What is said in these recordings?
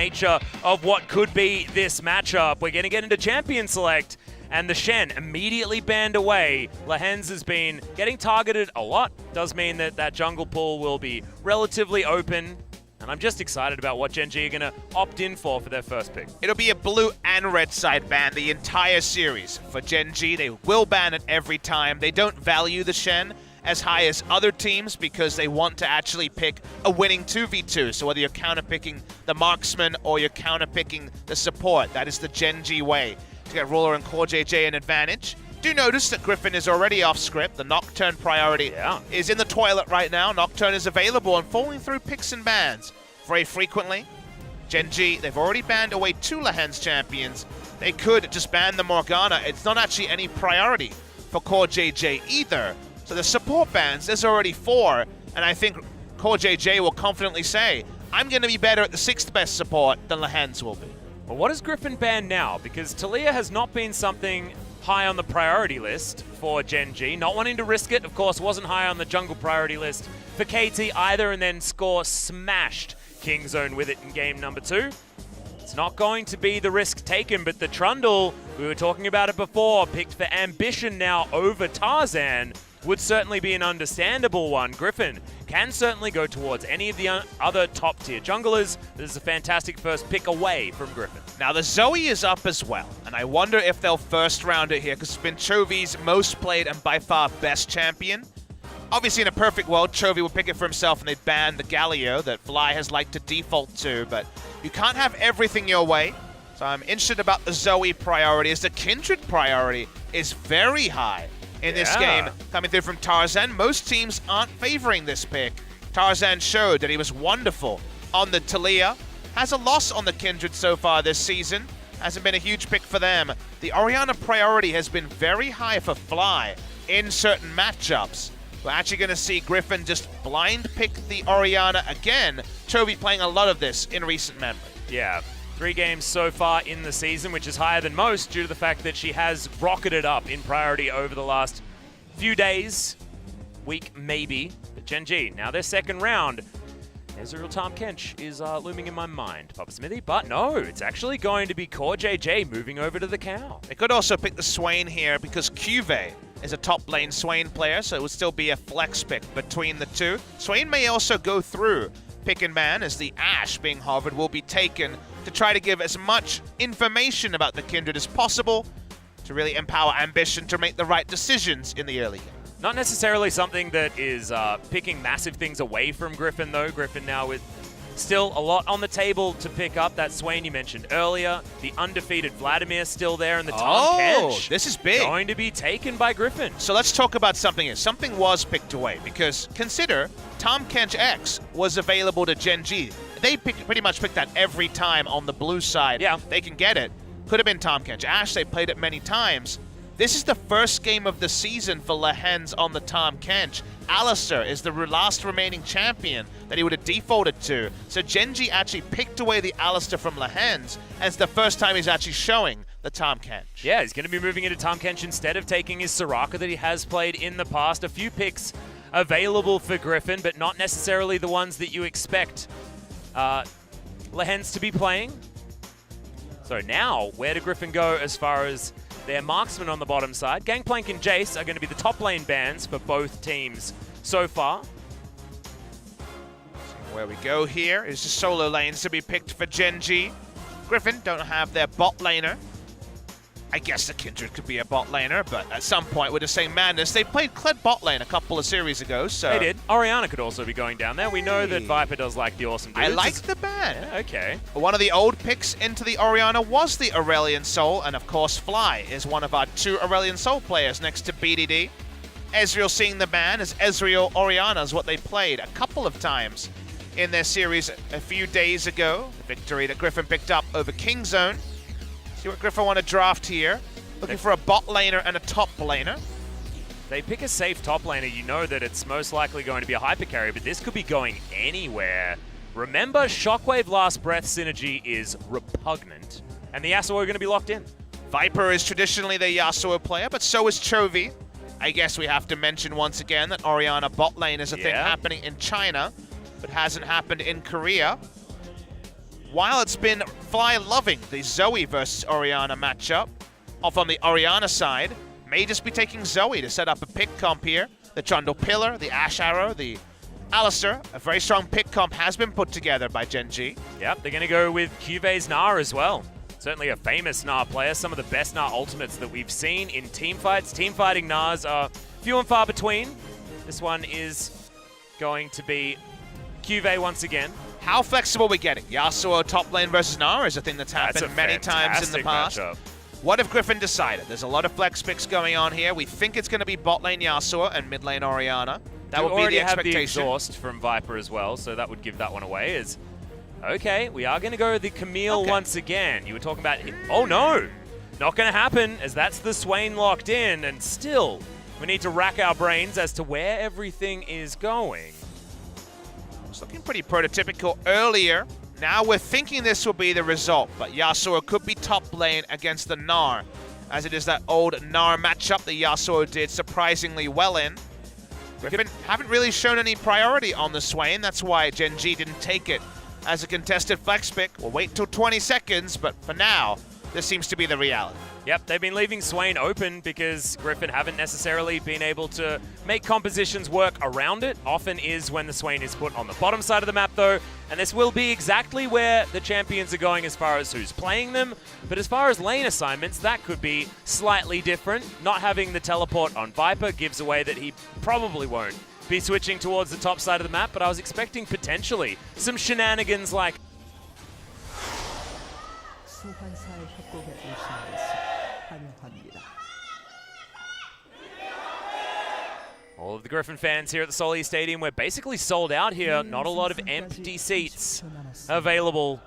nature of what could be this matchup. We're going to get into Champion Select, and the Shen immediately banned away. Lehens has been getting targeted a lot. Does mean that that jungle pool will be relatively open. And I'm just excited about what Gen G are going to opt in for their first pick. It'll be a blue and red side ban the entire series. For Gen G, they will ban it every time. They don't value the Shen as high as other teams because they want to actually pick a winning 2v2. So whether you're counter-picking the marksman or you're counter-picking the support, that is the Gen G way to get Ruler and Core JJ an advantage. Do notice that Griffin is already off script. The Nocturne priority is in the toilet right now. Nocturne is available and falling through picks and bans very frequently. Gen G, they've already banned away 2 Lehens champions. They could just ban the Morgana. It's not actually any priority for Core JJ either. So the support bans, there's already 4. And I think Core JJ will confidently say, I'm going to be better at the 6th best support than Lehens will be. Well, what is Griffin banned now? Because Talia has not been something high on the priority list for Gen G. Not wanting to risk it, of course, wasn't high on the jungle priority list for KT either, and then Score smashed Kingzone with it in game number 2. It's not going to be the risk taken, but the Trundle, we were talking about it before, picked for Ambition now over Tarzan, would certainly be an understandable one. Griffin can certainly go towards any of the other top-tier junglers. This is a fantastic first pick away from Griffin. Now, the Zoe is up as well, and I wonder if they'll first round it here, because it's been Chovy's most played and by far best champion. Obviously, in a perfect world, Chovy would pick it for himself and they'd ban the Galio that Fly has liked to default to, but you can't have everything your way. So I'm interested about the Zoe priority, as the Kindred priority is very high in this game, coming through from Tarzan. Most teams aren't favoring this pick. Tarzan showed that he was wonderful on the Talia. Has a loss on the Kindred so far this season. Hasn't been a huge pick for them. The Orianna priority has been very high for Fly in certain matchups. We're actually going to see Griffin just blind pick the Orianna again. Chovy playing a lot of this in recent memory. Yeah. 3 games so far in the season, which is higher than most due to the fact that she has rocketed up in priority over the last few days, week maybe. But Gen G, now their second round. Ezreal Tahm Kench is looming in my mind, Papa Smithy, but no, it's actually going to be Core JJ moving over to the cow. They could also pick the Swain here because Cuvée is a top lane Swain player, so it would still be a flex pick between the two. Swain may also go through pick and ban, as the Ashe being hovered will be taken to try to give as much information about the Kindred as possible to really empower Ambition to make the right decisions in the early game. Not necessarily something that is picking massive things away from Griffin, though. Griffin now with still a lot on the table to pick up. That Swain you mentioned earlier. The undefeated Vladimir still there, and the Tahm Kench this is big. Going to be taken by Griffin. So let's talk about something here. Something was picked away, because consider Tahm Kench X was available to Gen G. They pretty much pick that every time on the blue side. Yeah. They can get it. Could have been Tahm Kench. Ashe, they played it many times. This is the first game of the season for Lehens on the Tahm Kench. Alistar is the last remaining champion that he would have defaulted to. So Gen G actually picked away the Alistar from Lehens, and it's the first time he's actually showing the Tahm Kench. Yeah, he's going to be moving into Tahm Kench instead of taking his Soraka that he has played in the past. A few picks available for Griffin, but not necessarily the ones that you expect Lehens to be playing. So now, where do Griffin go as far as their marksman on the bottom side? Gangplank and Jace are going to be the top lane bans for both teams so far. Where we go here is the solo lanes to be picked for Gen G. Griffin don't have their bot laner. I guess the Kindred could be a bot laner, but at some point with the same madness, they played Kled bot lane a couple of series ago, so... They did. Orianna could also be going down there. We know that Viper does like the awesome dudes. I like the ban. Yeah, okay. One of the old picks into the Orianna was the Aurelion Sol, and of course Fly is one of our 2 Aurelion Sol players next to BDD. Ezreal seeing the ban, as Ezreal Orianna is what they played a couple of times in their series a few days ago. The victory that Griffin picked up over Kingzone. See what Griffin want to draft here. Looking for a bot laner and a top laner. They pick a safe top laner, you know that it's most likely going to be a hyper carry, but this could be going anywhere. Remember, Shockwave Last Breath synergy is repugnant, and the Yasuo are going to be locked in. Viper is traditionally the Yasuo player, but so is Chovy. I guess we have to mention once again that Orianna bot lane is a thing happening in China, but hasn't happened in Korea. while it's been Fly loving the Zoe versus Orianna matchup, off on the Orianna side, may just be taking Zoe to set up a pick comp here. The Trundle Pillar, the Ash Arrow, the Alistair. A very strong pick comp has been put together by Gen G. Yep, they're going to go with Cuve's Gnar as well. Certainly a famous Gnar player. Some of the best Gnar ultimates that we've seen in team fights. Team fighting Gnars are few and far between. This one is going to be Cuve once again. How flexible are we getting? Yasuo top lane versus Gnar is a thing that's happened many times in the past. Matchup. What if Griffin decided? There's a lot of flex picks going on here. We think it's going to be bot lane Yasuo and mid lane Orianna. That would be the expectation. Have the exhaust from Viper as well, so that would give that one away. Okay, we are going to go the Camille once again. You were talking about... Oh, no! Not going to happen, as that's the Swain locked in, and still, we need to rack our brains as to where everything is going. It's looking pretty prototypical earlier. Now we're thinking this will be the result, but Yasuo could be top lane against the Gnar, as it is that old Gnar matchup that Yasuo did surprisingly well in. Griffin haven't really shown any priority on the Swain. That's why Gen G didn't take it as a contested flex pick. We'll wait till 20 seconds, but for now, this seems to be the reality. Yep, they've been leaving Swain open because Griffin haven't necessarily been able to make compositions work around it. Often is when the Swain is put on the bottom side of the map though, and this will be exactly where the champions are going as far as who's playing them. But as far as lane assignments, that could be slightly different. Not having the teleport on Viper gives away that he probably won't be switching towards the top side of the map, but I was expecting potentially some shenanigans like all of the Griffin fans here at the Soli Stadium. We're basically sold out here. Not a lot of empty seats available.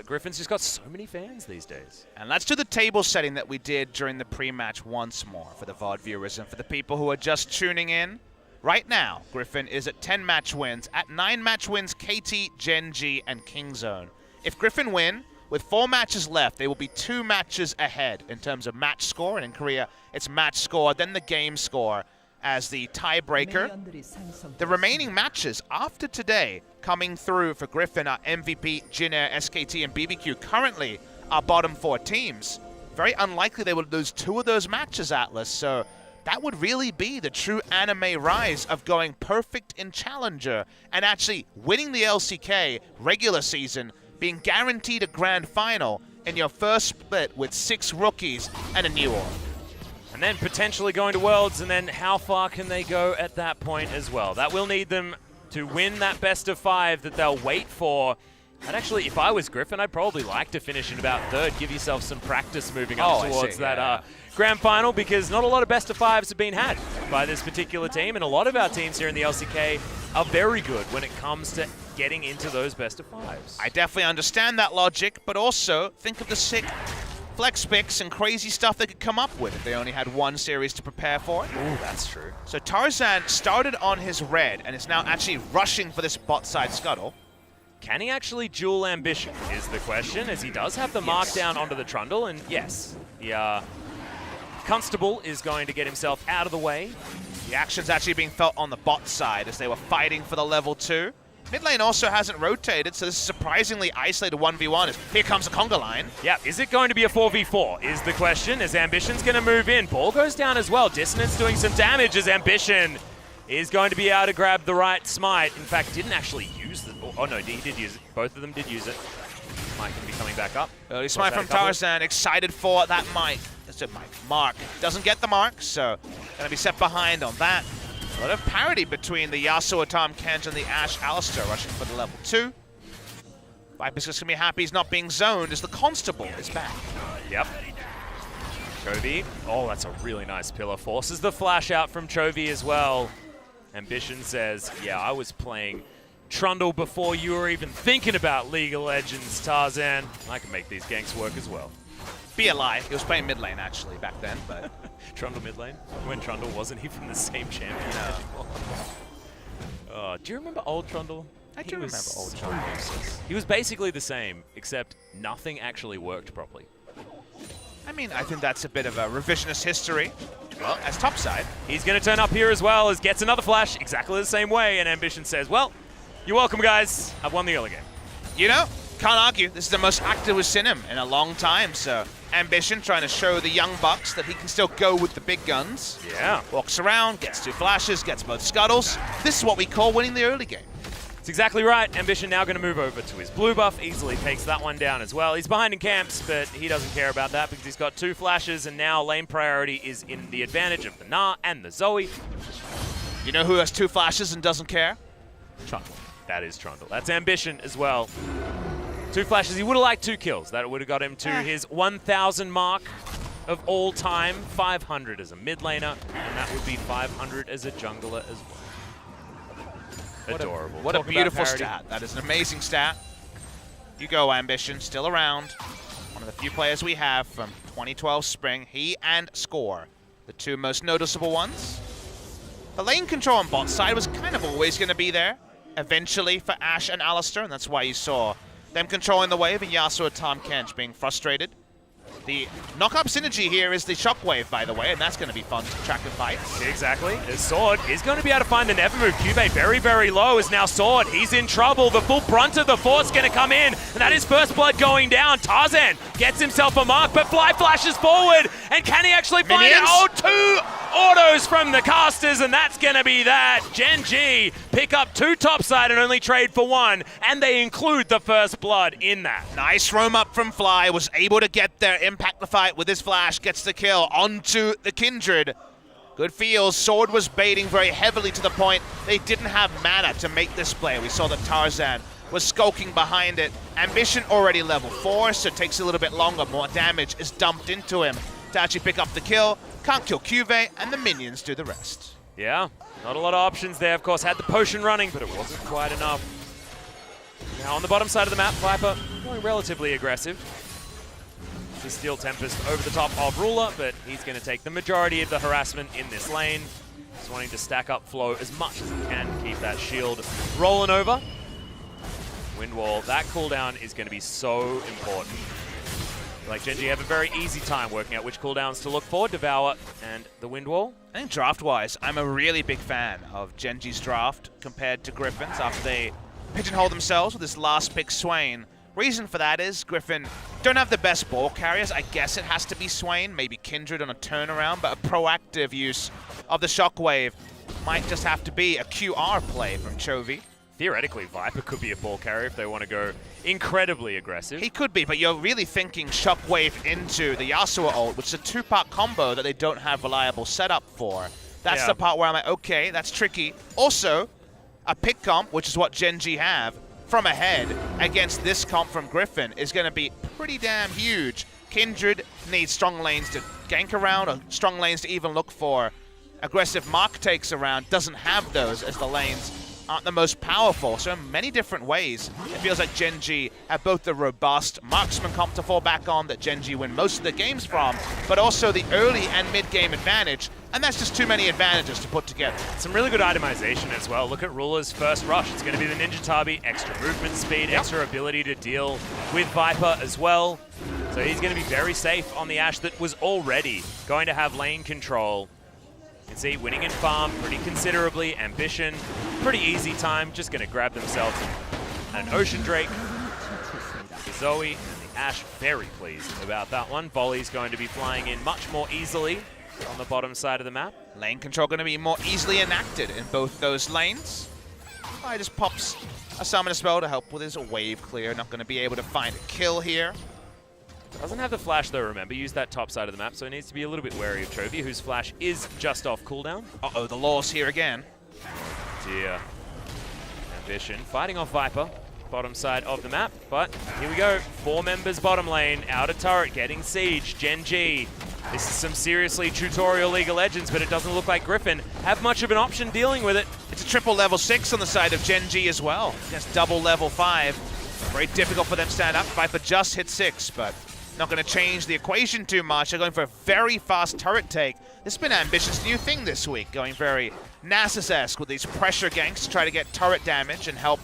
Griffin's just got so many fans these days. And let's do the table setting that we did during the pre-match once more for the VOD viewers and for the people who are just tuning in. Right now, Griffin is at 10 match wins. At 9 match wins, KT, Gen G, and Kingzone. If Griffin win, with 4 matches left, they will be 2 matches ahead in terms of match score, and in Korea, it's match score, then the game score as the tiebreaker. The remaining matches after today coming through for Griffin are MVP, Jin Air, SKT, and BBQ. Currently, our bottom 4 teams. Very unlikely they would lose 2 of those matches, Atlas, so that would really be the true anime rise of going perfect in Challenger and actually winning the LCK regular season, being guaranteed a grand final in your first split with 6 rookies and a new org. And then potentially going to Worlds, and then how far can they go at that point as well? That will need them to win that best of 5 that they'll wait for. And actually, if I was Griffin, I'd probably like to finish in about 3rd, give yourself some practice moving up towards that grand final, because not a lot of best of 5s have been had by this particular team, and a lot of our teams here in the LCK are very good when it comes to getting into those best of 5s. I definitely understand that logic, but also think of the sick flex picks and crazy stuff they could come up with if they only had 1 series to prepare for it. Ooh, that's true. So Tarzan started on his red and is now actually rushing for this bot side scuttle. Can he actually dual ambition is the question, as he does have the markdown onto the Trundle, and yes, the Constable is going to get himself out of the way. The action's actually being felt on the bot side as they were fighting for the level 2. Mid lane also hasn't rotated, so this is surprisingly isolated 1v1. Here comes the conga line. Yeah, is it going to be a 4v4 is the question, as Ambition's going to move in. Ball goes down as well. Dissonance doing some damage as Ambition is going to be able to grab the right smite. In fact, didn't actually use the... Oh no, he did use it. Both of them did use it. Mike can be coming back up. Early smite from Tarzan, excited for that Mike. That's it, Mike. Mark doesn't get the mark, so going to be set behind on that. A lot of parity between the Yasuo, Tom Kenj, and the Ashe Alistair rushing for the level 2. Viper's just going to be happy he's not being zoned as the Constable is back. Yep. Chovy. Oh, that's a really nice pillar. Forces the flash out from Chovy as well. Ambition says, yeah, I was playing Trundle before you were even thinking about League of Legends, Tarzan. I can make these ganks work as well. Be a lie. He was playing mid lane, actually, back then, but... Trundle mid lane? When Trundle wasn't even the same champion anymore. Do you remember old Trundle? I do remember old Trundle. He was basically the same, except nothing actually worked properly. I mean, I think that's a bit of a revisionist history. Well, as topside. He's going to turn up here as well, as gets another flash exactly the same way, and Ambition says, well, you're welcome, guys. I've won the early game. You know, can't argue. This is the most active we've seen him in a long time, so Ambition trying to show the young bucks that he can still go with the big guns. Yeah. Walks around, gets 2 flashes, gets both scuttles. This is what we call winning the early game. That's exactly right. Ambition now going to move over to his blue buff. Easily takes that one down as well. He's behind in camps, but he doesn't care about that because he's got 2 flashes, and now lane priority is in the advantage of the Na and the Zoe. You know who has 2 flashes and doesn't care? Trundle. That is Trundle. That's Ambition as well. 2 flashes. He would have liked 2 kills. That would have got him to his 1,000 mark of all time. 500 as a mid laner, and that would be 500 as a jungler as well. Adorable. What a beautiful stat. That is an amazing stat. You go, Ambition, still around. One of the few players we have from 2012 spring. He and Score, the 2 most noticeable ones. The lane control on bot side was kind of always going to be there, eventually, for Ashe and Alistar, and that's why you saw them controlling the wave and Yasuo and Tahm Kench being frustrated. The knock-up synergy here is the Shockwave, by the way, and that's going to be fun to track and fight. Exactly. His Sword is going to be able to find the Never move. Cube very, very low is now Sword. He's in trouble. The full brunt of the force going to come in, and that is first blood going down. Tarzan gets himself a mark, but Fly flashes forward, and can he actually find it? Oh, 2 autos from the casters, and that's going to be that. Gen G pick up 2 topside and only trade for 1, and they include the first blood in that. Nice roam up from Fly, was able to get there, impact the fight with his flash, gets the kill onto the Kindred. Good feels. Sword was baiting very heavily to the point they didn't have mana to make this play. We saw that Tarzan was skulking behind it. Ambition already level 4, so it takes a little bit longer. More damage is dumped into him to actually pick up the kill. Can't kill Cuvée, and the minions do the rest. Yeah, not a lot of options there. Of course, had the potion running, but it wasn't quite enough. Now on the bottom side of the map, Viper going relatively aggressive. The Steel Tempest over the top of Ruler, but he's going to take the majority of the harassment in this lane. Just wanting to stack up flow as much as he can to keep that shield rolling over. Wind Wall, that cooldown is going to be so important. Like Gen G have a very easy time working out which cooldowns to look for, Devour and the Wind Wall. I think draft-wise, I'm a really big fan of Gen G's draft compared to Griffin's after they pigeonhole themselves with this last pick Swain. Reason for that is Griffin don't have the best ball carriers. I guess it has to be Swain, maybe Kindred on a turnaround, but a proactive use of the Shockwave might just have to be a QR play from Chovy. Theoretically, Viper could be a ball carrier if they want to go incredibly aggressive. He could be, but you're really thinking Shockwave into the Yasuo ult, which is a 2-part combo that they don't have reliable setup for. That's the part where I'm like, okay, that's tricky. Also, a pick comp, which is what Gen G have, from ahead against this comp from Griffin is going to be pretty damn huge. Kindred needs strong lanes to gank around, or strong lanes to even look for aggressive mark takes around. Doesn't have those as the lanes aren't the most powerful. So in many different ways, it feels like Gen G have both the robust marksman comp to fall back on that Gen G win most of the games from, but also the early and mid-game advantage, and that's just too many advantages to put together. Some really good itemization as well. Look at Ruler's first rush. It's going to be the Ninja Tabi, extra movement speed, extra ability to deal with Viper as well. So he's going to be very safe on the Ashe that was already going to have lane control. You can see winning in farm pretty considerably. Ambition, pretty easy time. Just going to grab themselves an Ocean Drake. Zoe and the Ashe very pleased about that one. Volley's going to be flying in much more easily on the bottom side of the map. Lane control going to be more easily enacted in both those lanes. He just pops a summoner spell to help with his wave clear. Not going to be able to find a kill here. Doesn't have the flash though, remember. Use that top side of the map, so he needs to be a little bit wary of Chovy, whose flash is just off cooldown. Uh-oh, the Law's here again. Dear. Ambition fighting off Viper, bottom side of the map, but here we go. 4 members bottom lane, outer turret getting siege. Gen G. This is some seriously tutorial League of Legends, but it doesn't look like Griffin have much of an option dealing with it. It's a triple level 6 on the side of Gen G as well. Against double level 5. Very difficult for them to stand up. Viper just hit 6, but not going to change the equation too much. They're going for a very fast turret take. This has been Ambition's new thing this week, going very Nasus-esque with these pressure ganks to try to get turret damage and help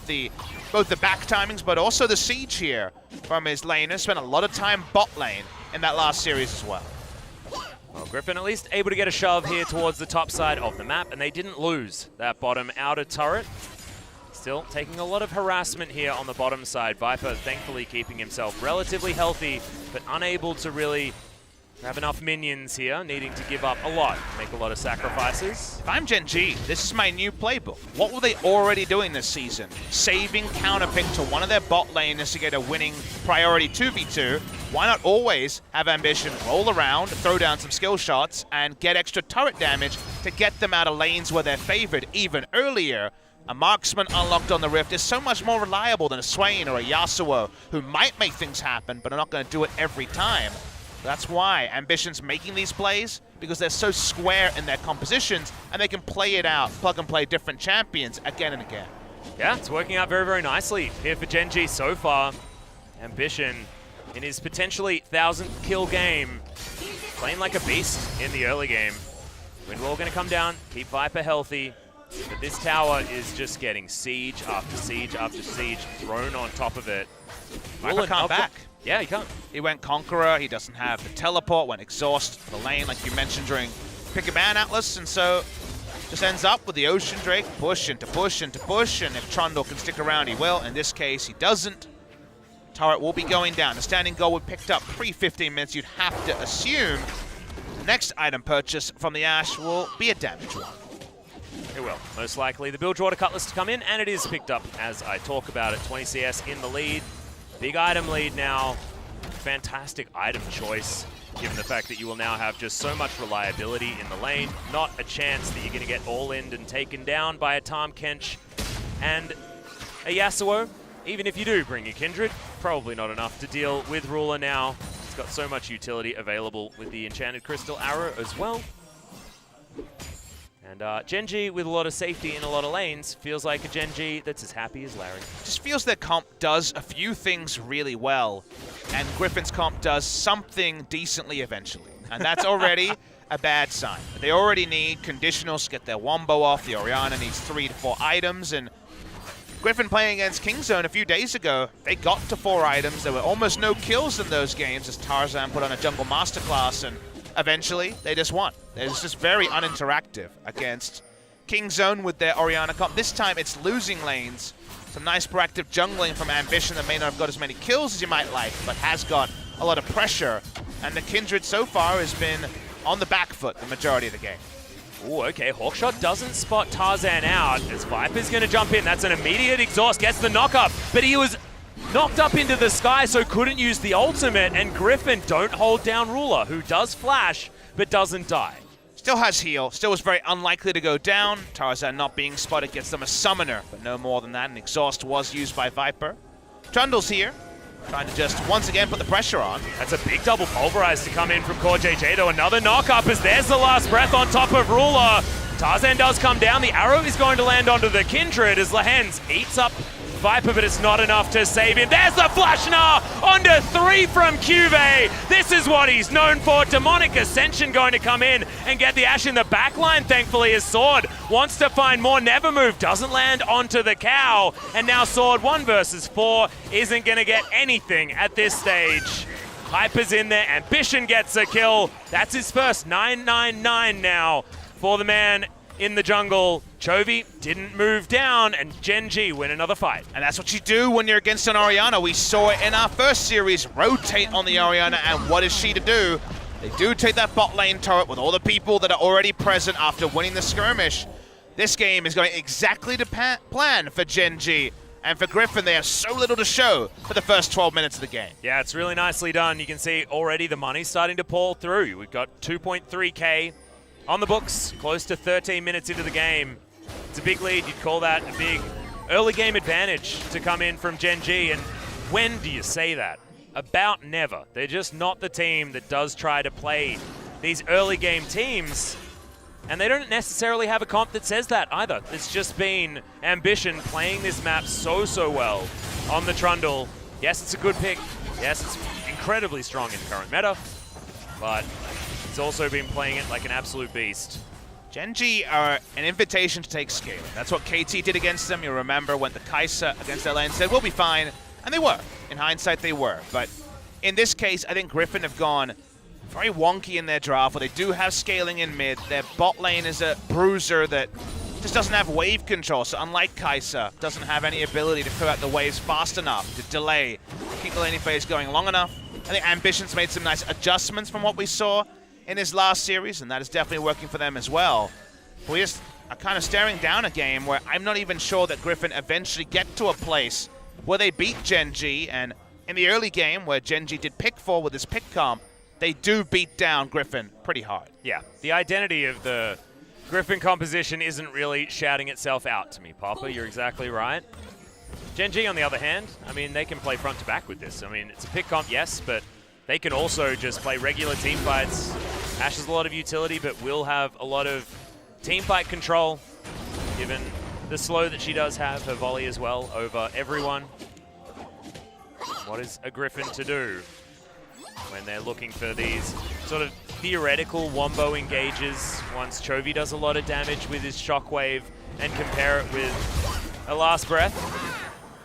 both the back timings, but also the siege here from his laner. Spent a lot of time bot lane in that last series as well. Well, Griffin at least able to get a shove here towards the top side of the map, and they didn't lose that bottom outer turret. Still taking a lot of harassment here on the bottom side. Viper thankfully keeping himself relatively healthy, but unable to really have enough minions here, needing to give up a lot, make a lot of sacrifices. If I'm Gen G, this is my new playbook. What were they already doing this season? Saving counterpick to one of their bot laners to get a winning priority 2v2. Why not always have Ambition roll around, throw down some skill shots, and get extra turret damage to get them out of lanes where they're favored even earlier? A marksman unlocked on the Rift is so much more reliable than a Swain or a Yasuo, who might make things happen, but are not going to do it every time. That's why Ambition's making these plays, because they're so square in their compositions, and they can play it out, plug and play different champions again and again. Yeah, it's working out very, very nicely here for Gen G so far. Ambition, in his potentially 1,000th kill game, playing like a beast in the early game. Windwall going to come down, keep Viper healthy, but this tower is just getting siege after siege after siege thrown on top of it. Viper can't back. Yeah, he can't. He went Conqueror, he doesn't have the teleport, went Exhaust for the lane like you mentioned during Pick a Man Atlas, and so just ends up with the Ocean Drake push into push into push, and if Trundle can stick around he will. In this case he doesn't. Turret will be going down. The standing goal we picked up pre-15 minutes, you'd have to assume the next item purchase from the Ashe will be a damage one. It will. Most likely the Bilgewater Cutlass to come in, and it is picked up as I talk about it. 20 CS in the lead. Big item lead now. Fantastic item choice, given the fact that you will now have just so much reliability in the lane. Not a chance that you're going to get all-in and taken down by a Tahm Kench and a Yasuo. Even if you do bring your Kindred, probably not enough to deal with Ruler now. It's got so much utility available with the Enchanted Crystal Arrow as well. And Gen G, with a lot of safety in a lot of lanes, feels like a Gen G that's as happy as Larry. Just feels their comp does a few things really well, and Griffin's comp does something decently eventually. And that's already a bad sign. They already need conditionals to get their Wombo off. The Orianna needs 3 to 4 items, and Griffin playing against Kingzone a few days ago, they got to 4 items. There were almost no kills in those games as Tarzan put on a jungle masterclass, and eventually they just won. It's just very uninteractive against Kingzone with their Orianna comp. This time it's losing lanes. Some nice proactive jungling from Ambition that may not have got as many kills as you might like, but has got a lot of pressure. And the Kindred so far has been on the back foot the majority of the game. Ooh, okay, Hawkshot doesn't spot Tarzan out as Viper's going to jump in. That's an immediate exhaust, gets the knock-up, but he was knocked up into the sky, so couldn't use the ultimate, and Griffin don't hold down Ruler, who does flash, but doesn't die. Still has heal, still was very unlikely to go down. Tarzan not being spotted gets them a summoner, but no more than that, and exhaust was used by Viper. Trundle's here, trying to just once again put the pressure on. That's a big double pulverize to come in from Core JJ, though. Another knock-up as there's the last breath on top of Ruler. Tarzan does come down. The arrow is going to land onto the Kindred as Lehens eats up Viper, but it's not enough to save him. There's the flash now onto 3 from Cuvée. This is what he's known for. Demonic Ascension going to come in and get the Ashe in the backline. Thankfully, his Sword wants to find more. Nevermove doesn't land onto the cow. And now Sword 1 versus 4 isn't going to get anything at this stage. Hyper's in there. Ambition gets a kill. That's his first 999 now for the man in the jungle. Chovy didn't move down, and Gen G win another fight. And that's what you do when you're against an Orianna. We saw it in our first series, rotate on the Orianna, and what is she to do? They do take that bot lane turret with all the people that are already present after winning the skirmish. This game is going exactly to plan for Gen G. And for Griffin, they have so little to show for the first 12 minutes of the game. Yeah, it's really nicely done. You can see already the money's starting to pour through. We've got 2.3K on the books, close to 13 minutes into the game. It's a big lead. You'd call that a big early game advantage to come in from Gen G. And when do you say that? About never. They're just not the team that does try to play these early game teams. And they don't necessarily have a comp that says that either. It's just been Ambition playing this map so well on the Trundle. Yes, it's a good pick. Yes, it's incredibly strong in the current meta. But it's also been playing it like an absolute beast. Gen G are an invitation to take scaling. That's what KT did against them. You remember when the Kai'Sa against LA and said, we'll be fine. And they were. In hindsight, they were. But in this case, I think Griffin have gone very wonky in their draft, where they do have scaling in mid. Their bot lane is a bruiser that just doesn't have wave control. So unlike Kai'Sa, doesn't have any ability to clear out the waves fast enough, to delay, keep the laning phase going long enough. I think Ambition's made some nice adjustments from what we saw in his last series, and that is definitely working for them as well. But we just are kind of staring down a game where I'm not even sure that Griffin eventually get to a place where they beat Gen G, and in the early game where Gen G did pick 4 with his pick comp, they do beat down Griffin pretty hard. Yeah, the identity of the Griffin composition isn't really shouting itself out to me, Papa. You're exactly right. Gen G, on the other hand, I mean, they can play front to back with this. I mean, it's a pick comp, yes, but they can also just play regular team fights. Ashe has a lot of utility, but will have a lot of team fight control, given the slow that she does have, her volley as well, over everyone. What is a Griffin to do when they're looking for these sort of theoretical wombo engages once Chovy does a lot of damage with his shockwave and compare it with a last breath?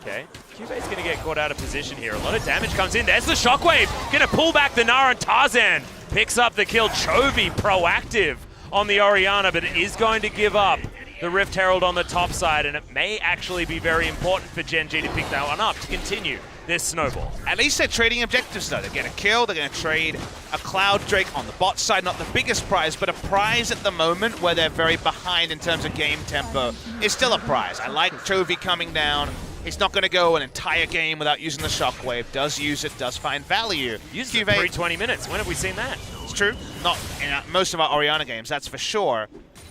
Okay, Cuvei's gonna get caught out of position here. A lot of damage comes in. There's the shockwave, gonna pull back the Nara, and Tarzan picks up the kill. Chovy proactive on the Orianna, but it is going to give up the Rift Herald on the top side, and it may actually be very important for Gen G to pick that one up to continue this snowball. At least they're trading objectives though. They get a kill, they're going to trade a Cloud Drake on the bot side. Not the biggest prize, but a prize at the moment where they're very behind in terms of game tempo is still a prize. I like Chovy coming down. He's not going to go an entire game without using the shockwave. Does use it, does find value. Uses it every 20 minutes. When have we seen that? It's true. Not in most of our Orianna games, that's for sure.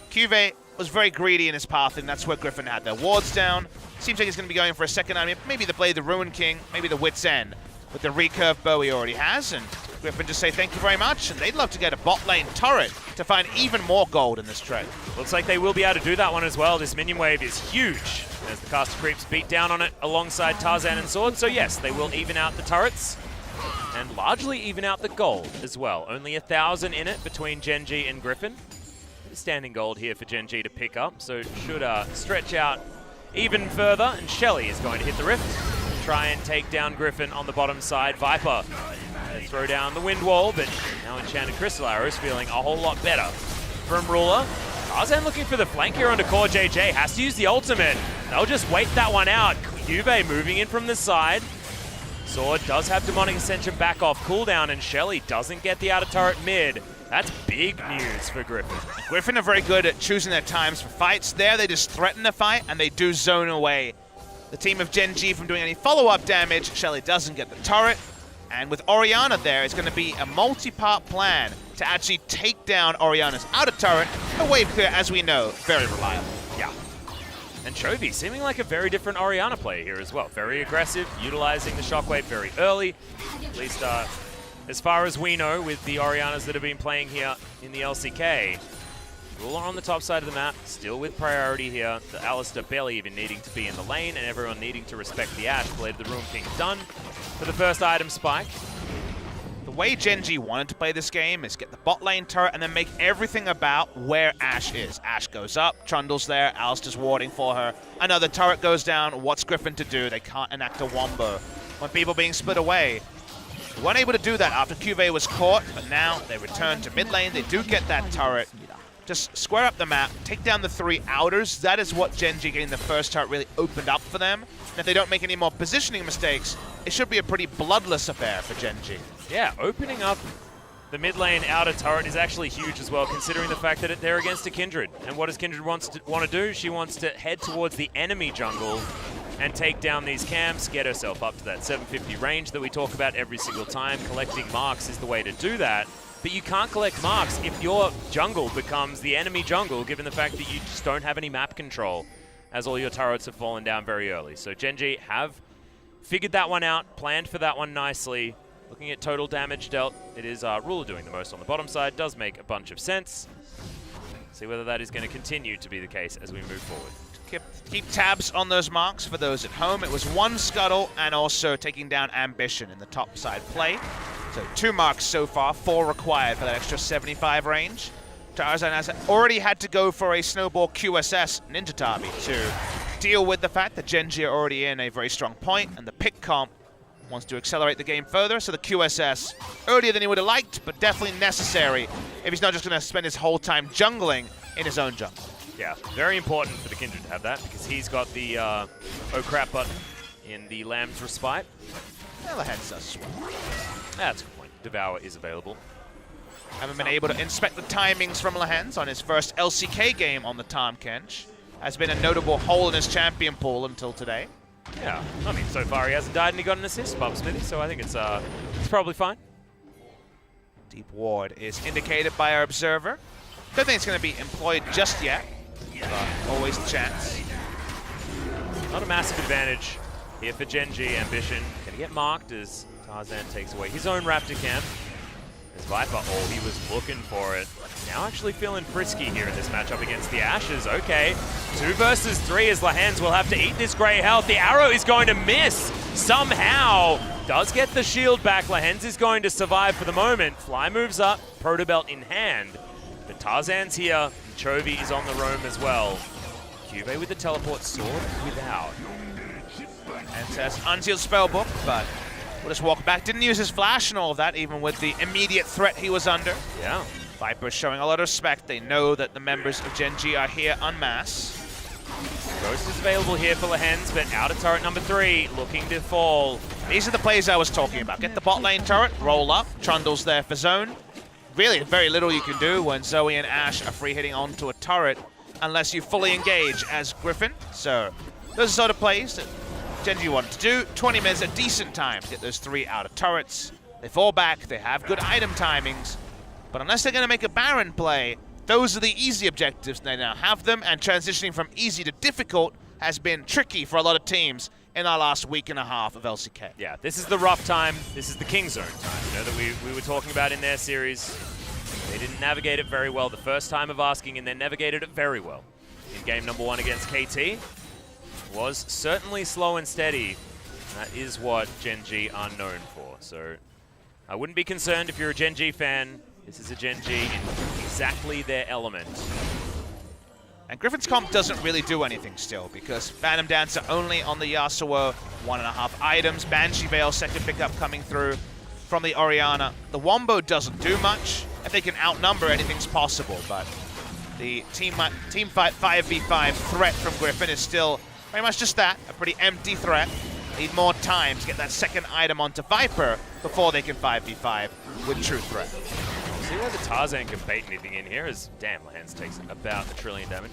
Cuvei was very greedy in his path, and that's where Griffin had their wards down. Seems like he's going to be going for a second item. Maybe the Blade, the Ruin King, maybe the Wit's End with the recurve bow he already has. And Griffin just say thank you very much, and they'd love to get a bot lane turret to find even more gold in this trade. Looks like they will be able to do that one as well. This minion wave is huge as the caster creeps beat down on it alongside Tarzan and Sword. So yes, they will even out the turrets and largely even out the gold as well. Only 1,000 in it between Gen G and Griffin. Standing gold here for Gen G to pick up, so it should stretch out even further. And Shelly is going to hit the Rift, try and take down Griffin on the bottom side. Viper throw down the wind wall, but now Enchanted Crystal Arrow is feeling a whole lot better from Ruler. Tarzan looking for the flank here onto Core JJ, has to use the ultimate. They'll just wait that one out. Cuvei moving in from the side. Sword does have Demonic Ascension back off cooldown, and Shelly doesn't get the outer turret mid. That's big news for Griffin. Griffin are very good at choosing their times for fights. There, they just threaten a fight, and they do zone away the team of Gen G from doing any follow-up damage. Shelly doesn't get the turret. And with Orianna there, it's going to be a multi-part plan to actually take down Orianna's outer turret. A wave clear, as we know, very reliable. Yeah. And Chovy seeming like a very different Orianna player here as well. Very aggressive, utilizing the shockwave very early. At least as far as we know with the Oriannas that have been playing here in the LCK. Ruler on the top side of the map, still with priority here. The Alistair barely even needing to be in the lane, and everyone needing to respect the Ashe. Blade of the Ruin King done for the first item spike. The way Gen G wanted to play this game is get the bot lane turret and then make everything about where Ashe is. Ashe goes up, Trundle's there, Alistair's warding for her. Another turret goes down. What's Griffin to do? They can't enact a wombo when people being split away. They weren't able to do that after Cuvei was caught, but now they return to mid lane. They do get that turret. Just square up the map, take down the 3 outers. That is what Gen G getting the first turret really opened up for them. And if they don't make any more positioning mistakes, it should be a pretty bloodless affair for Gen G. Yeah, opening up the mid lane outer turret is actually huge as well, considering the fact that they're against a Kindred. And what does Kindred want to do? She wants to head towards the enemy jungle and take down these camps, get herself up to that 750 range that we talk about every single time. Collecting marks is the way to do that. But you can't collect marks if your jungle becomes the enemy jungle, given the fact that you just don't have any map control, as all your turrets have fallen down very early. So Gen G have figured that one out, planned for that one nicely. Looking at total damage dealt, it is Ruler doing the most on the bottom side. Does make a bunch of sense. See whether that is going to continue to be the case as we move forward. Keep tabs on those marks for those at home. It was 1 scuttle and also taking down Ambition in the top side play. So 2 marks so far, 4 required for that extra 75 range. Tarzan has already had to go for a snowball QSS Ninja Tabi to deal with the fact that Gen G are already in a very strong point, and the pick comp wants to accelerate the game further, so the QSS earlier than he would have liked, but definitely necessary if he's not just going to spend his whole time jungling in his own jungle. Yeah, very important for the Kindred to have that because he's got the oh crap button in the Lamb's Respite. Well, the heads does swell. That's a good point. Devour is available. Haven't been able to inspect the timings from Lehens on his first LCK game on the Tahm Kench. Has been a notable hole in his champion pool until today. Yeah, I mean, so far he hasn't died and he got an assist, Bob Smithy, so I think it's probably fine. Deep ward is indicated by our observer. Don't think it's going to be employed just yet, but always the chance. Not a massive advantage here for Gen G. Ambition going to get marked as Tarzan takes away his own Raptor camp. As Viper, oh, he was looking for it. Now actually feeling frisky here in this matchup against the Ashes. Okay, 2 versus 3 as Lehens will have to eat this grey health. The arrow is going to miss somehow. Does get the shield back. Lehens is going to survive for the moment. Fly moves up, Protobelt in hand. But Tarzan's here. Chovy is on the roam as well. Cube with the teleport, sword without. And says unsealed spellbook, but we'll just walk back. Didn't use his flash and all of that, even with the immediate threat he was under. Yeah. Viper's showing a lot of respect. They know that the members of Gen G are here en masse. Ghost is available here for Lehens, but out of turret number 3, looking to fall. These are the plays I was talking about. Get the bot lane turret, roll up. Trundle's there for zone. Really very little you can do when Zoe and Ashe are free hitting onto a turret unless you fully engage as Griffin. So those are sort of plays that Gen G wanted to do. 20 minutes, a decent time to get those 3 out of turrets. They fall back, they have good item timings, but unless they're going to make a Baron play, those are the easy objectives. They now have them, and transitioning from easy to difficult has been tricky for a lot of teams in our last week and a half of LCK. Yeah, this is the rough time. This is the King Zone time, you know, that we were talking about in their series. They didn't navigate it very well the first time of asking, and then navigated it very well. In game number 1 against KT, was certainly slow and steady. And that is what Gen G are known for. So I wouldn't be concerned if you're a Gen G fan. This is a Gen G in exactly their element. And Griffin's comp doesn't really do anything still, because Phantom Dancer only on the Yasuo, 1.5 items. Banshee Veil, second pickup coming through from the Orianna. The Wombo doesn't do much. If they can outnumber, anything's possible, but the team fight 5v5 threat from Griffin is still very much just that, a pretty empty threat. Need more time to get that second item onto Viper before they can 5v5 with true threat. See where the Tarzan can bait anything in here is, damn, Lehens takes about 1 trillion damage.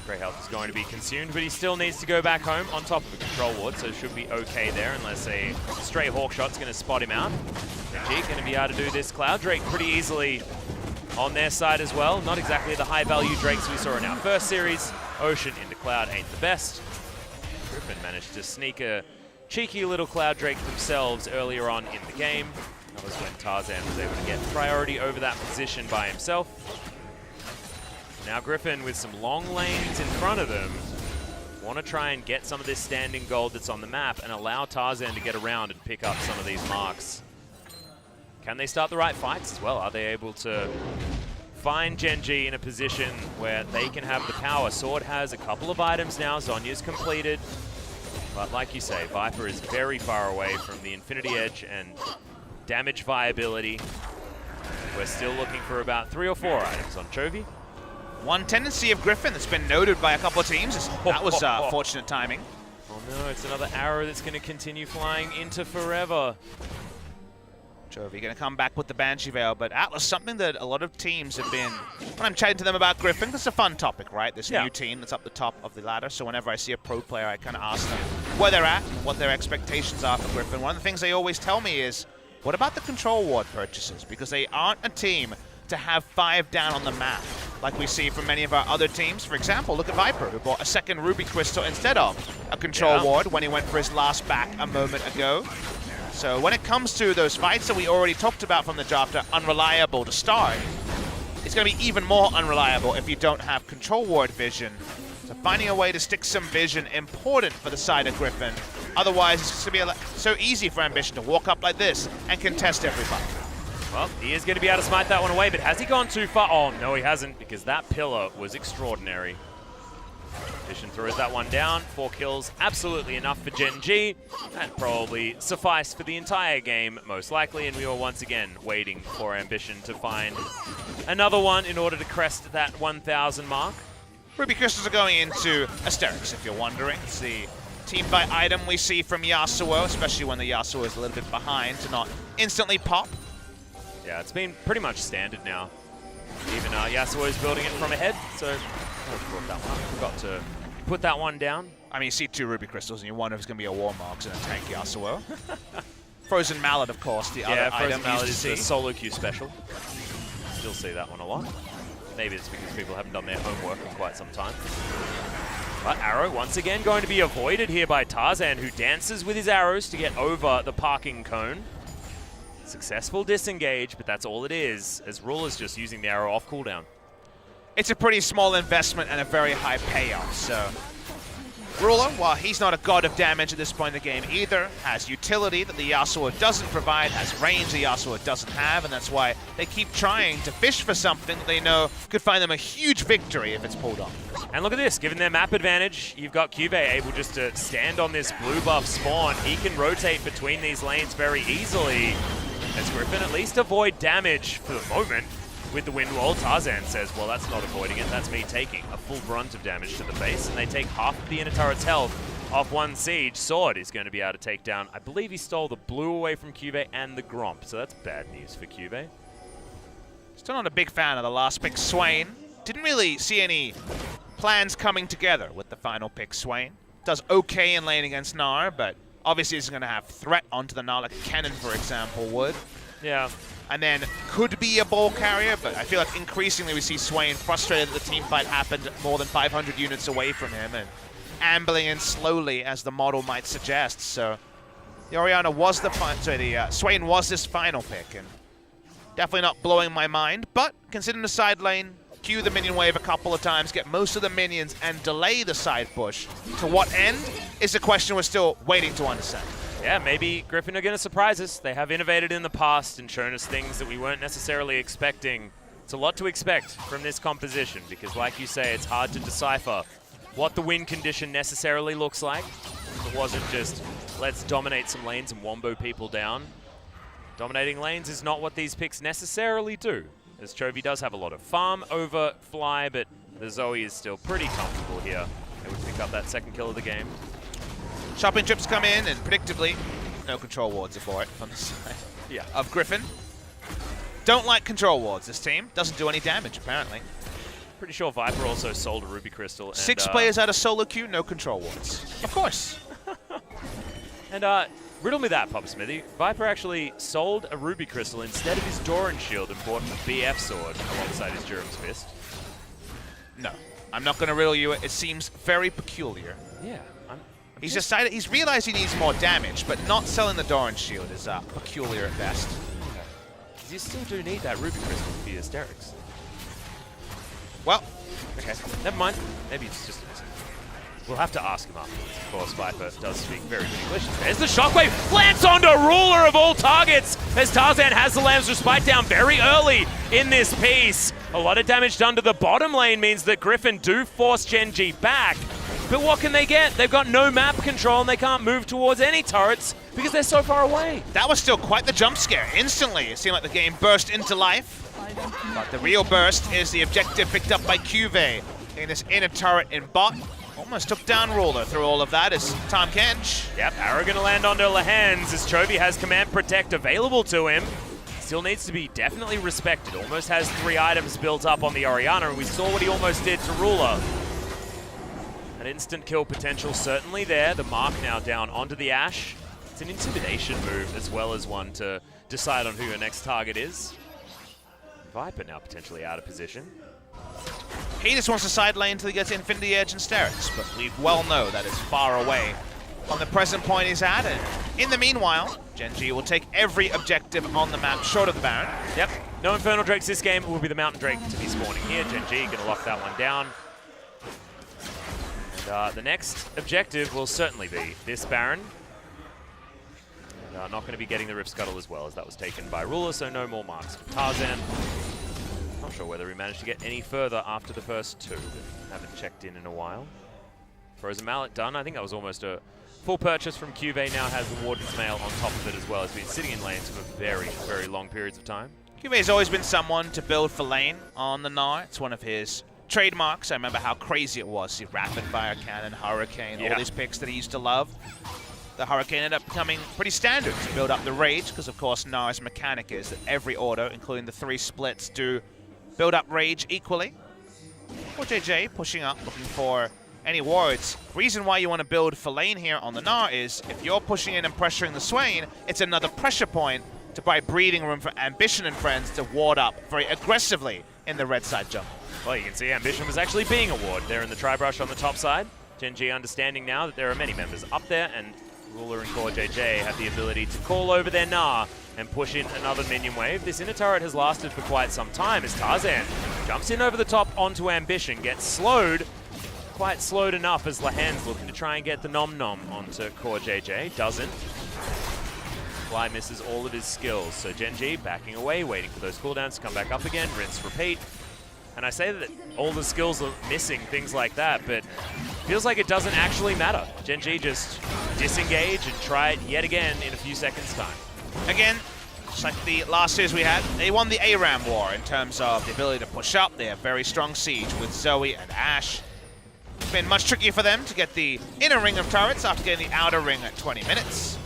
Grey health is going to be consumed, but he still needs to go back home on top of a control ward, so should be okay there unless a stray hawk shot's going to spot him out. G going to be able to do this. Cloud Drake pretty easily on their side as well. Not exactly the high-value Drakes we saw in our first series. Ocean into Cloud ain't the best. Griffin managed to sneak a cheeky little Cloud Drake themselves earlier on in the game. That was when Tarzan was able to get priority over that position by himself. Now Griffin with some long lanes in front of them want to try and get some of this standing gold that's on the map and allow Tarzan to get around and pick up some of these marks. Can they start the right fights as well? Are they able to find Gen G in a position where they can have the power? Sword has a couple of items now. Zhonya's completed. But like you say, Viper is very far away from the Infinity Edge and damage viability. We're still looking for about 3 or 4 items on Chovy. One tendency of Griffin that's been noted by a couple of teams is that was fortunate timing. Oh no, it's another arrow that's going to continue flying into forever. Chovy going to come back with the Banshee Veil, but Atlas, something that a lot of teams have been, when I'm chatting to them about Griffin, that's a fun topic, right? This new team that's up the top of the ladder, so whenever I see a pro player, I kind of ask them where they're at and what their expectations are for Griffin. One of the things they always tell me is, what about the control ward purchases? Because they aren't a team to have 5 down on the map, like we see from many of our other teams. For example, look at Viper, who bought a second Ruby Crystal instead of a control ward when he went for his last back a moment ago. So when it comes to those fights that we already talked about from the draft are unreliable to start, it's going to be even more unreliable if you don't have control ward vision. So finding a way to stick some vision important for the side of Griffin. Otherwise, it's going to be so easy for Ambition to walk up like this and contest everybody. Well, he is going to be able to smite that one away, but has he gone too far? Oh, no, he hasn't, because that pillar was extraordinary. Ambition throws that one down. 4 kills, absolutely enough for Gen G. That probably sufficed for the entire game, most likely, and we were once again waiting for Ambition to find another one in order to crest that 1,000 mark. Ruby Crystals are going into Asterix, if you're wondering. It's the team fight item we see from Yasuo, especially when the Yasuo is a little bit behind to not instantly pop. Yeah, it's been pretty much standard now. Even Yasuo is building it from ahead, so forgot to put that one down. I mean, you see 2 Ruby Crystals and you wonder if it's going to be a Warmogs and a tank Yasuo. Frozen Mallet, of course, the other item Mallet is the solo queue special. Still see that one a lot. Maybe it's because people haven't done their homework in quite some time. But Arrow, once again, going to be avoided here by Tarzan, who dances with his arrows to get over the parking cone. Successful disengage, but that's all it is, as Ruler's just using the arrow off cooldown. It's a pretty small investment and a very high payoff, so... Ruler, while he's not a god of damage at this point in the game either, has utility that the Yasuo doesn't provide, has range the Yasuo doesn't have, and that's why they keep trying to fish for something that they know could find them a huge victory if it's pulled off. And look at this, given their map advantage, you've got Cube able just to stand on this blue buff spawn. He can rotate between these lanes very easily, as Griffin at least avoid damage for the moment. With the wind wall, Tarzan says, well, that's not avoiding it, that's me taking a full brunt of damage to the base, and they take half of the inner turret's health off one siege. Sword is going to be able to take down, I believe he stole the blue away from Cube and the Gromp, so that's bad news for Cube. Still not a big fan of the last pick, Swain. Didn't really see any plans coming together with the final pick, Swain. Does okay in lane against Gnar, but obviously isn't going to have threat onto the Gnar like Cannon, for example, would. Yeah. And then could be a ball carrier, but I feel like increasingly we see Swain frustrated that the team fight happened more than 500 units away from him and ambling in slowly as the model might suggest. So the Orianna was the Swain was this final pick, and definitely not blowing my mind, but considering the side lane, queue the minion wave a couple of times, get most of the minions, and delay the side push. To what end is the question we're still waiting to understand. Yeah, maybe Griffin are going to surprise us. They have innovated in the past and shown us things that we weren't necessarily expecting. It's a lot to expect from this composition because, like you say, it's hard to decipher what the win condition necessarily looks like. It wasn't just, let's dominate some lanes and wombo people down. Dominating lanes is not what these picks necessarily do, as Chovy does have a lot of farm over Fly, but the Zoe is still pretty comfortable here. They would pick up that second kill of the game. Shopping trips come in, and predictably, no control wards for it from the side of Griffin. Don't like control wards, this team. Doesn't do any damage, apparently. Pretty sure Viper also sold a Ruby Crystal. And, 6 players out of solo queue, no control wards. Of course. And riddle me that, Pop Smithy. Viper actually sold a Ruby Crystal instead of his Doran Shield and bought a BF sword alongside his Durham's Fist. No, I'm not going to riddle you. It seems very peculiar. Yeah. He's decided, he's realized he needs more damage, but not selling the Doran Shield is peculiar at best. You still do need that Ruby Crystal for your Asterix. Well, okay, never mind. Maybe it's just a mistake. We'll have to ask him afterwards. Of course, Viper does speak very good English. There's the Shockwave, lands onto Ruler of all targets, as Tarzan has the Lamb's Respite down very early in this piece. A lot of damage done to the bottom lane means that Griffin do force Gen G back. But what can they get? They've got no map control and they can't move towards any turrets because they're so far away. That was still quite the jump scare. Instantly, it seemed like the game burst into life. But the real burst is the objective picked up by Cuvée in this inner turret in bot. Almost took down Ruler through all of that as Tom Kench. Yep, Arrow gonna land onto Lehans as Chovy has Command Protect available to him. Still needs to be definitely respected. Almost has 3 items built up on the Orianna, and we saw what he almost did to Ruler. An instant kill potential certainly there. The mark now down onto the Ashe. It's an intimidation move as well as one to decide on who your next target is. Viper now potentially out of position. He just wants to side lane until he gets Infinity Edge and Sterix, but we well know that is far away from the present point he's at. And in the meanwhile, Gen G will take every objective on the map short of the Baron. Yep, no Infernal Drakes this game. It will be the Mountain Drake to be spawning here. Gen G gonna lock that one down. The next objective will certainly be this Baron. And, not going to be getting the Rift Scuttle as well, as that was taken by Ruler, so no more marks for Tarzan. Not sure whether he managed to get any further after the first 2. Haven't checked in a while. Frozen Mallet done. I think that was almost a full purchase from Cuvée. Now has the Warden's Mail on top of it as well. Has been sitting in lanes for very, very long periods of time. Cuvé's always been someone to build for lane on the Gnar. It's one of his trademarks. I remember how crazy it was. See, Rapid Fire Cannon, Hurricane, all these picks that he used to love. The Hurricane ended up becoming pretty standard to build up the Rage, because of course Gnar's mechanic is that every auto, including the 3 splits, do build up Rage equally. Or JJ pushing up, looking for any wards. Reason why you want to build for lane here on the Gnar is if you're pushing in and pressuring the Swain, it's another pressure point to buy breathing room for Ambition and friends to ward up very aggressively in the red side jungle. Well, you can see Ambition was actually being a ward there in the Tri-Brush on the top side. Gen G understanding now that there are many members up there, and Ruler and Core JJ have the ability to call over their Gnar and push in another minion wave. This inner turret has lasted for quite some time as Tarzan jumps in over the top onto Ambition, gets slowed, quite slowed enough as Lahan's looking to try and get the Nom Nom onto Core JJ. Doesn't. Fly misses all of his skills, so Gen G backing away, waiting for those cooldowns to come back up again, rinse, repeat. And I say that all the skills are missing, things like that, but feels like it doesn't actually matter. Gen G just disengage and try it yet again in a few seconds' time. Again, just like the last series we had, they won the ARAM war in terms of the ability to push up. They have very strong siege with Zoe and Ashe. It's been much trickier for them to get the inner ring of turrets after getting the outer ring at 20 minutes.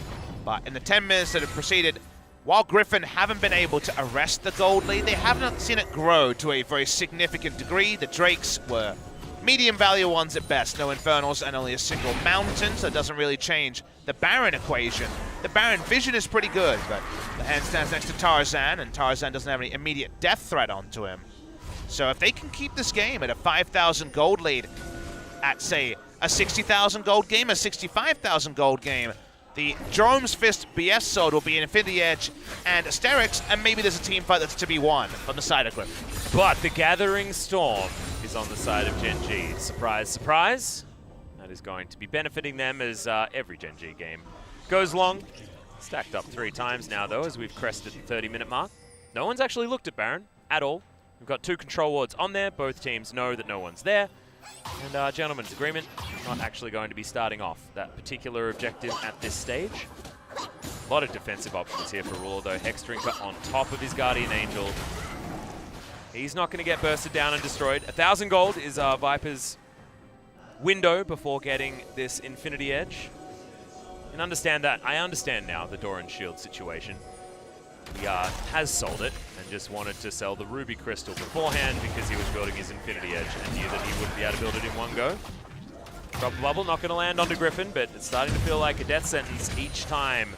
But in the 10 minutes that have preceded, while Griffin haven't been able to arrest the gold lead, they haven't seen it grow to a very significant degree. The Drakes were medium value ones at best, no Infernals and only a single Mountain, so it doesn't really change the Baron equation. The Baron vision is pretty good, but the hand stands next to Tarzan, and Tarzan doesn't have any immediate death threat onto him. So if they can keep this game at a 5,000 gold lead, at say a 60,000 gold game, a 65,000 gold game, the Jerome's Fist BS Sword will be in Infinity Edge and Asterix, and maybe there's a team fight that's to be won on the side of Griffin. But the Gathering Storm is on the side of Gen G. Surprise, surprise. That is going to be benefiting them as every Gen G game goes long. Stacked up 3 times now, though, as we've crested the 30-minute mark. No one's actually looked at Baron at all. We've got 2 control wards on there. Both teams know that no one's there. And gentlemen's agreement, not actually going to be starting off that particular objective at this stage. A lot of defensive options here for Ruler, though. Hexdrinker on top of his Guardian Angel. He's not going to get bursted down and destroyed. 1,000 gold is Viper's window before getting this Infinity Edge. And understand that. I understand now the Door and Shield situation. He has sold it and just wanted to sell the Ruby Crystal beforehand because he was building his Infinity Edge and knew that he wouldn't be able to build it in one go. Drop the bubble, not going to land onto Griffin, but it's starting to feel like a death sentence each time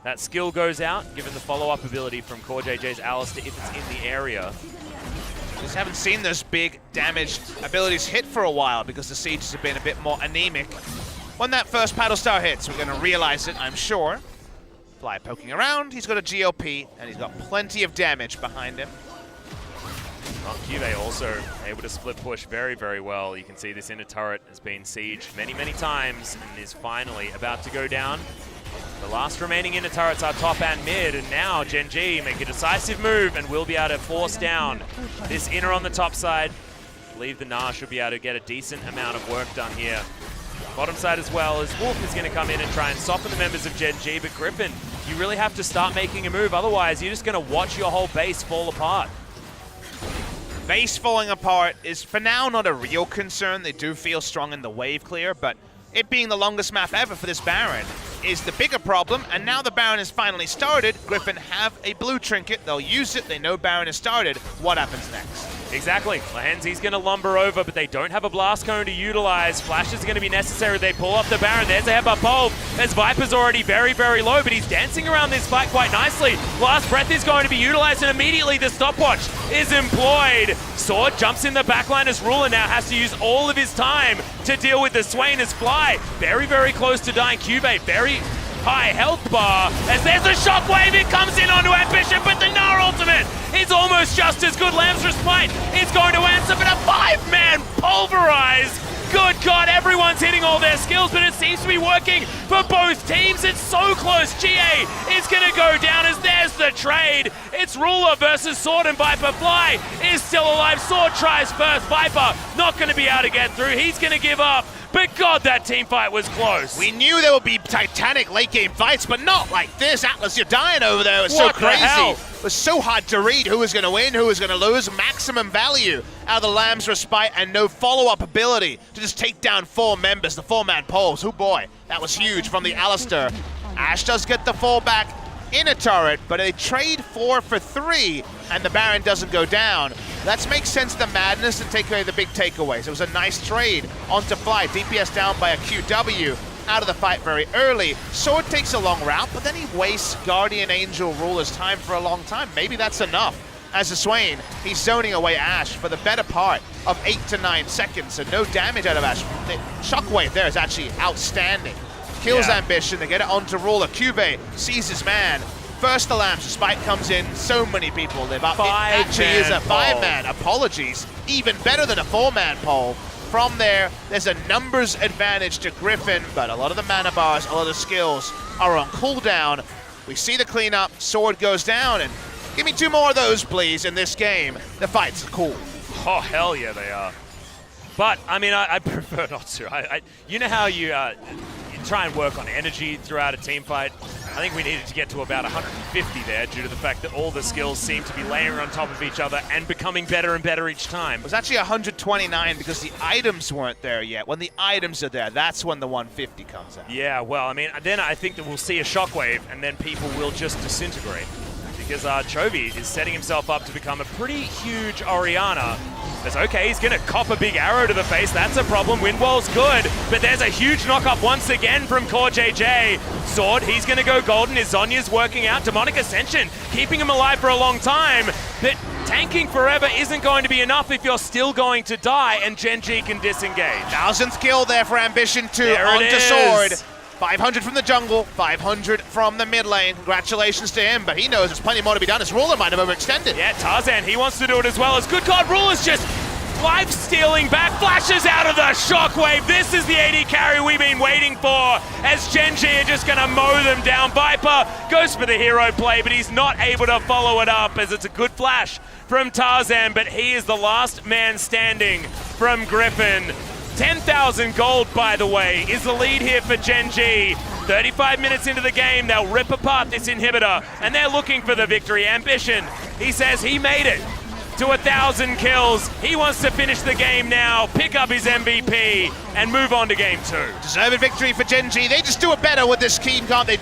that skill goes out, given the follow-up ability from Core JJ's Alistair if it's in the area. Just haven't seen those big damage abilities hit for a while because the sieges have been a bit more anemic. When that first Paddle Star hits, we're going to realize it, I'm sure. Fly poking around, he's got a GOP, and he's got plenty of damage behind him. Well, Cuvée also able to split push very, very well. You can see this inner turret has been sieged many, many times and is finally about to go down. The last remaining inner turrets are top and mid, and now Gen G make a decisive move and will be able to force down this inner on the top side. I believe the Gnar should be able to get a decent amount of work done here. Bottom side as well, as Wolf is going to come in and try and soften the members of Gen G, but Griffin, you really have to start making a move, otherwise you're just going to watch your whole base fall apart. Base falling apart is for now not a real concern. They do feel strong in the wave clear, but it being the longest map ever for this Baron is the bigger problem, and now the Baron has finally started. Griffin have a blue trinket, they'll use it, they know Baron has started. What happens next? Exactly. Lahenzi's going to lumber over, but they don't have a blast cone to utilize. Flash is going to be necessary. They pull off the Baron. There's a headbutt bulb. As Viper's already very, very low, but he's dancing around this fight quite nicely. Last breath is going to be utilized, and immediately the stopwatch is employed. Sword jumps in the backline as Ruler now has to use all of his time to deal with the Swain as Fly. Very, very close to dying. Cuvée, very high health bar, as there's a shockwave, it comes in onto Ambition, but the Gnar ultimate is almost just as good. Lamb's Respite is going to answer, but a 5-man pulverize. Good God, everyone's hitting all their skills, but it seems to be working for both teams. It's so close. GA is going to go down as there's the trade. It's Ruler versus Sword, and Viper Fly is still alive. Sword tries first. Viper not going to be able to get through. He's going to give up. But God, that team fight was close. We knew there would be titanic late game fights, but not like this. Atlas, you're dying over there. It was so What the crazy. hell? It was so hard to read who was going to win, who was going to lose. Maximum value out of the Lamb's Respite and no follow-up ability to just take down 4 members, the 4-man poles. Oh boy, that was huge from the Alistair. Ash does get the fallback in a turret, but they trade 4 for 3, and the Baron doesn't go down. That makes sense, the madness, and take away the big takeaways. It was a nice trade onto Fly. DPS down by a QW, out of the fight very early. Sword takes a long route, but then he wastes Guardian Angel Ruler's time for a long time. Maybe that's enough. As a Swain, he's zoning away Ash for the better part of 8 to 9 seconds, so no damage out of Ash. The Shockwave there is actually outstanding. Kills Ambition, they get it onto Ruler. Cube sees his man. First the Lamb's Respite comes in, so many people live up. It actually is a 5-man, apologies. Even better than a 4-man pole. From there, there's a numbers advantage to Griffin, but a lot of the mana bars, a lot of the skills are on cooldown. We see the cleanup, Sword goes down, and give me 2 more of those, please, in this game. The fights are cool. Oh, hell yeah, they are. But, I mean, I prefer not to. You know how you try and work on energy throughout a team fight? I think we needed to get to about 150 there due to the fact that all the skills seem to be layering on top of each other and becoming better and better each time. It was actually 129 because the items weren't there yet. When the items are there, that's when the 150 comes out. Yeah, well, I mean, then I think that we'll see a shockwave and then people will just disintegrate. Because Chovy is setting himself up to become a pretty huge Orianna. That's okay, he's gonna cop a big arrow to the face, that's a problem. Windwall's good, but there's a huge knock-up once again from Core JJ. Sword, he's gonna go golden, his Zonya's working out. Demonic Ascension, keeping him alive for a long time, but tanking forever isn't going to be enough if you're still going to die, and Gen G can disengage. 1000th kill there for Ambition 2 There it onto is. Sword. 500 from the jungle, 500 from the mid lane. Congratulations to him, but he knows there's plenty more to be done. His Ruler might have overextended. Yeah, Tarzan, he wants to do it as well. As good God, Ruler's just life-stealing back, flashes out of the shockwave. This is the AD carry we've been waiting for, as Gen G are just gonna mow them down. Viper goes for the hero play, but he's not able to follow it up, as it's a good flash from Tarzan, but he is the last man standing from Griffin. 10,000 gold, by the way, is the lead here for Gen G. 35 minutes into the game, they'll rip apart this inhibitor, and they're looking for the victory. Ambition, he says he made it to 1,000 kills. He wants to finish the game now, pick up his MVP, and move on to game 2. Deserved victory for Gen G. They just do it better with this team, can't they?